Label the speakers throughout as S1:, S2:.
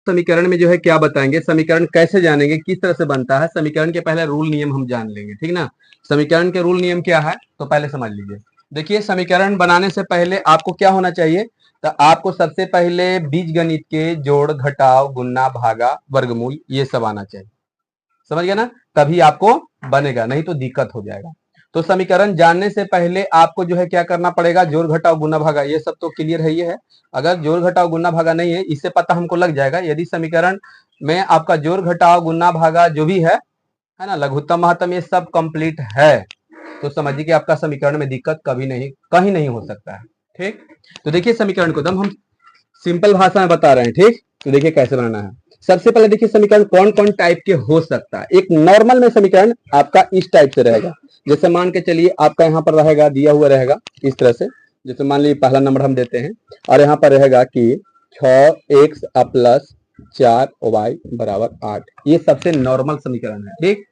S1: समीकरण में जो है क्या बताएंगे, समीकरण कैसे जानेंगे, किस तरह से बनता है, समीकरण के पहले रूल नियम हम जान लेंगे, ठीक ना। समीकरण के रूल नियम क्या है तो पहले समझ लीजिए। देखिए समीकरण बनाने से पहले आपको क्या होना चाहिए, तो आपको सबसे पहले बीज गणित के जोड़ घटाव गुणा भागा वर्गमूल ये सब आना चाहिए, समझ गया ना, तभी आपको बनेगा, नहीं तो दिक्कत हो जाएगा। तो समीकरण जानने से पहले आपको जो है क्या करना पड़ेगा, जोड़ घटाव गुना भागा ये सब तो क्लियर है, ये है। अगर जोड़ घटाव गुना भागा नहीं है, इससे पता हमको लग जाएगा यदि समीकरण में आपका जोड़ घटाव गुना भागा जो भी है ना, लघुत्तम महत्तम ये सब कंप्लीट है, तो समझिए कि आपका समीकरण में दिक्कत कभी नहीं कहीं नहीं हो सकता है, ठीक। तो देखिए समीकरण को एकदम हम सिंपल भाषा में बता रहे हैं, ठीक। तो देखिए कैसे बनाना है। सबसे पहले देखिए समीकरण कौन कौन टाइप के हो सकता है। एक नॉर्मल में समीकरण आपका इस टाइप से रहेगा, जैसे मान के चलिए आपका यहाँ पर रहेगा दिया हुआ रहेगा इस तरह से, जैसे मान लीजिए पहला नंबर हम देते हैं और यहाँ पर रहेगा कि 6x प्लस 4y बराबर 8, ये सबसे नॉर्मल समीकरण है, ठीक।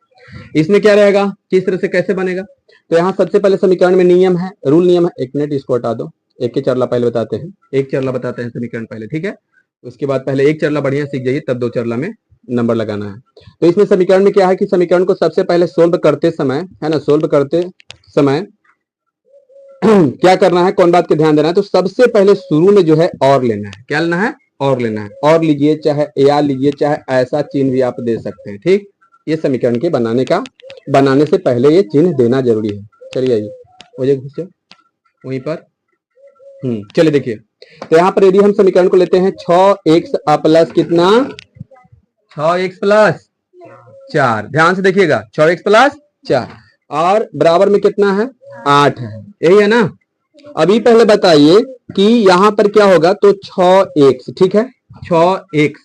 S1: इसमें क्या रहेगा, किस तरह से कैसे बनेगा, तो यहाँ सबसे पहले समीकरण में नियम है, रूल नियम है। एक मिनट इसको हटा दो, एक के चरला पहले बताते हैं, एक चरला बताते हैं समीकरण पहले, ठीक है। उसके बाद पहले एक चरला बढ़िया सीख जाइए, तब दो चरला में नंबर लगाना है। तो इसमें समीकरण में क्या है कि समीकरण को सबसे पहले सोल्व करते समय है ना, सोल्व करते समय क्या करना है, कौन बात का ध्यान देना है, तो सबसे पहले शुरू में जो है और लेना है, क्या लेना है, और लेना है। और लीजिए चाहे या लीजिए चाहे ऐसा चिन्ह भी आप दे सकते हैं, ठीक। ये समीकरण के बनाने से पहले ये चिन्ह देना जरूरी है। चलिए आइए वहीं पर चलिए देखिए, तो यहाँ पर यदि हम समीकरण को लेते हैं 6x प्लस कितना, 6x प्लस 4, ध्यान से देखिएगा 6x प्लस 4 और बराबर में कितना है 8 है, यही है ना। अभी पहले बताइए कि यहाँ पर क्या होगा, तो 6x, ठीक है 6x।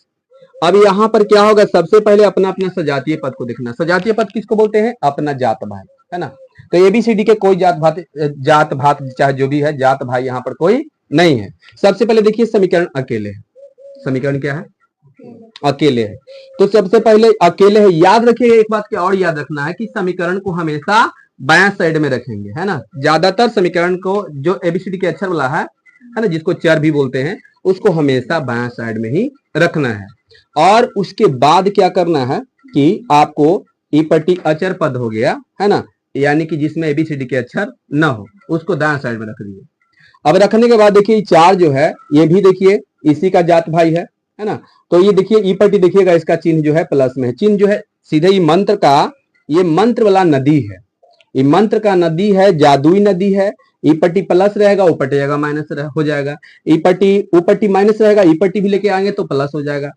S1: अब यहाँ पर क्या होगा, सबसे पहले अपना अपना सजातीय पद को देखना। सजातीय पद किसको बोलते हैं, अपना जात भाई, है ना। तो एबीसीडी के कोई जात भात चाहे जो भी है, जात भाई यहाँ पर कोई नहीं है। सबसे पहले देखिए समीकरण अकेले है, समीकरण क्या है, अकेले है। तो सबसे पहले अकेले है, याद रखिए एक बात क्या और याद रखना है कि समीकरण को हमेशा बायां साइड में रखेंगे, है ना। ज्यादातर समीकरण को जो एबीसीडी के अक्षर वाला है ना, जिसको चर भी बोलते हैं, उसको हमेशा बायां साइड में ही रखना है। और उसके बाद क्या करना है कि आपको ई पट्टी अचर पद हो गया, है ना, यानी कि जिसमें एबीसीडी के अक्षर न हो, उसको दाएं साइड में रख दिए। अब रखने के बाद देखिए 4 जो है ये भी देखिए इसी का जात भाई है ना। तो ये देखिए ई पट्टी देखिएगा, इसका चिन्ह जो है प्लस में है, चिन्ह जो है सीधे ही मंत्र का, ये मंत्र वाला नदी है, ये मंत्र का नदी है, जादुई नदी है। ई पट्टी प्लस रहेगा, ऊपट्टी जगह माइनस हो जाएगा, ई पट्टी ऊपट्टी माइनस रहेगा, ई पट्टी भी लेके आएंगे तो प्लस हो जाएगा।